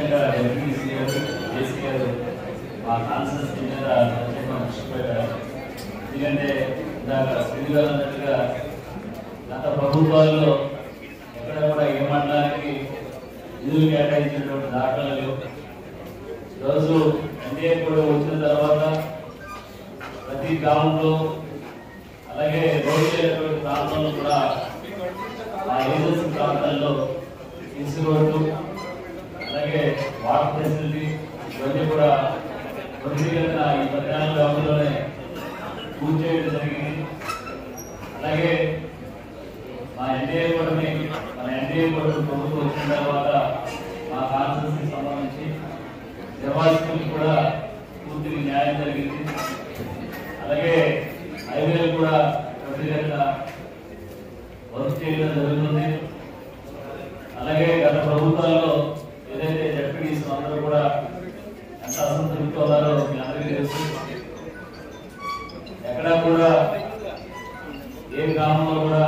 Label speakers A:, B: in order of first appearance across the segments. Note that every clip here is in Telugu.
A: ముఖ్యంగా ఎంపీసీ గారు జేసీ గారు మా కాన్సెన్స్ మీద దృష్టిపెట్టారు. ఎందుకంటే ఇందాక శ్రీగా అన్నట్టుగా గత ప్రభుత్వాల్లో ఎక్కడ కూడా ఏ మండలానికి నిధులు కేటాయించినటువంటి దాఖలు లేవు. ఈరోజు ఎన్డీఏ కూడా వచ్చిన తర్వాత ప్రతి గ్రామంలో అలాగే రోడ్డు లేనటువంటి ప్రాంతాల్లో కూడా ఆ ఏజెన్సీ ప్రాంతాల్లో ఇసుక రోడ్లు అలాగే వాటర్ ఫెసిలిటీ ఇవన్నీ కూడా త్వరితగతిన ఈ 14 గ్రామాల్లోనే పూర్తి చేయడం జరిగింది. అలాగే మన ఎన్డీఏ కూడా ప్రభుత్వం వచ్చిన తర్వాత మా కాన్స్టిట్యూన్సీకి సంబంధించి నిర్వాసితులకు కూడా పూర్తిగా న్యాయం జరిగింది. అలాగే హైవేలు కూడా త్వరితగతిన వర్క్ చేయడం జరుగుతుంది. అలాగే గత ప్రభుత్వాల్లో ఏదైతే జడ్పీటీసీ అందరూ కూడా ఎంత అసంతృప్తి ఉన్నారో మీ అందరికీ తెలుసు. ఎక్కడా కూడా ఏ గ్రామంలో కూడా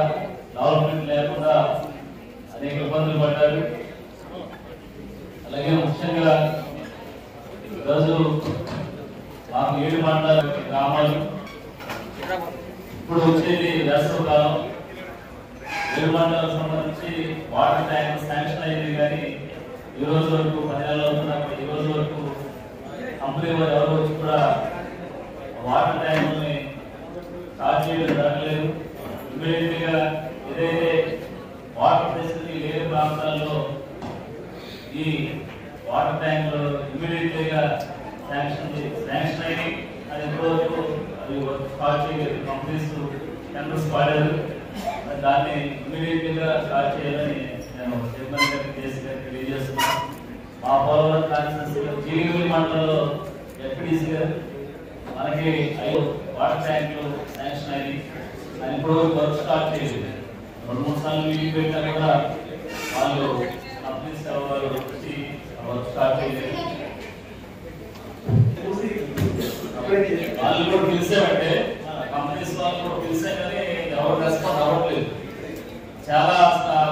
A: డెవలప్మెంట్ లేకుండా అనేక ఇబ్బందులు పడ్డారు. అలాగే ముఖ్యంగా ఈరోజు మాకు 7 మండల గ్రామాలు ఇప్పుడు వచ్చేది వేసవి కాలం. 7 మండలాలకు సంబంధించి వాటర్ ట్యాంక్ శాంక్షన్ అయింది, కానీ ఈ రోజు వరకు 10 నెలలు అవుతున్నప్పుడు ఈ రోజు వరకు కంపెనీ వారు ఎవరు వచ్చి కూడా వాటర్ ట్యాంకుల్ని స్టార్ట్ చేయడం జరగలేదు. ఇమీడియట్గా ఏదైతే వాటర్ ఫెసిలిటీ లేని ప్రాంతాల్లో ఈ వాటర్ ట్యాంకులు ఇమీడియట్గా శాంక్షన్ అయ్యి అది ఇప్పటివరకు అది స్టార్ట్ చేయలేదు. కంపెనీస్ టెండర్స్ పాడారు. దాన్ని ఇమీడియట్గా స్టార్ట్ చేయాలని నేను చైర్మన్ గారికి జేసీ గారికి తెలియజేస్తున్నాను. మా పోలవరం కాన్స్టిట్యూన్సీలో జీవిగుడి మండలంలో ఎంపీడీసీ గారు మనకి 5 వాటర్ ట్యాంకులు శాంక్షన్ అయ్యి అది ఇప్పటివరకు వర్క్ స్టార్ట్ చేయలేదు. 2-3 సార్లు లీవ్ పెట్టినా కూడా వాళ్ళు కంపెనీస్ వాళ్ళు వచ్చి వర్క్ స్టార్ట్ చేయలేదు. వాళ్ళు కూడా పిలిచామంటే కంపెనీస్ వాళ్ళు కూడా పిలిచా కానీ ఎవరు రెస్పాండ్ అవ్వట్లేదు. చాలా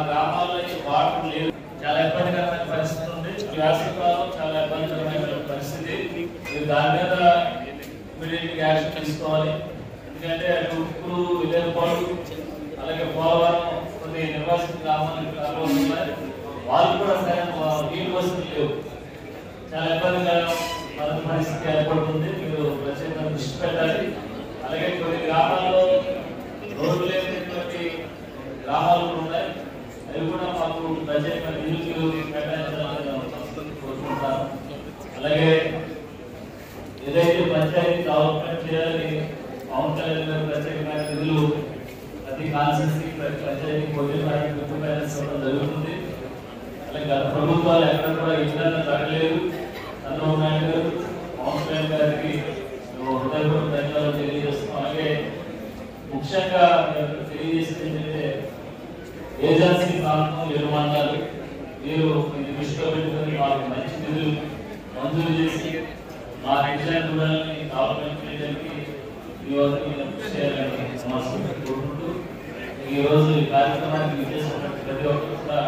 A: గ్రామాల్లో వాటర్ లేదు. చాలా ఇబ్బందికరమైన పరిస్థితి ఉంది. వేసవికాలం చాలా ఇబ్బందికరమైన పరిస్థితి. మీరు దాని మీద ఇమీడియట్ యాక్షన్ తీసుకోవాలి. ఎందుకంటే అటు ఉప్పులు విలేపాడు అలాగే పోలవరం కొన్ని నిర్వాసిత గ్రామాలు ఉన్నాయి. వాళ్ళు కూడా సరైన నీళ్ళు వసతులు లేవు. చాలా ఇబ్బందికరమైన పరిస్థితి ఏర్పడుతుంది. మీరు ప్రత్యేకంగా దృష్టి పెట్టాలి. అలాగే కొన్ని గ్రామాల్లో రోడ్లు లేనటువంటి గ్రామాలు ఉన్నాయి. అవి కూడా మాకు ప్రత్యేకమైన నిధులు కేటాయించాలని కోరుకుంటాను. అలాగే ఏదైతే పంచాయతీ డెవలప్మెంట్ చేయాలని పవన్ కళ్యాణ్ గారు ప్రత్యేకమైన నిధులు ప్రతి కాన్స్టిట్యూన్సీ ప్రతి పంచాయతీ ఇవ్వడం జరుగుతుంది. అలాగే గత ప్రభుత్వాలు ఎక్కడ కూడా ఇచ్చిన తగ్గలేదు. చంద్రబాబు నాయుడు గారు పవన్ కళ్యాణ్ గారికి హృదయపూర్వక ధన్యవాదాలు తెలియజేస్తున్నాం. అలాగే ముఖ్యంగా తెలియజేసేది ఏంటంటే ఏజెన్సీ ప్రాంతం 7 మండలాలు మీరు ఇది దృష్టిలో పెట్టుకుని మాకు మంచి నిధులు మంజూరు చేసి మా రిజైన్ దూరాలని డెవలప్మెంట్ చేయడానికి మీ వద్ద కృషి చేయాలని సమస్య కోరుకుంటూ ఈ రోజు ఈ కార్యక్రమానికి విజేసినటువంటి ప్రతి ఒక్కరు కూడా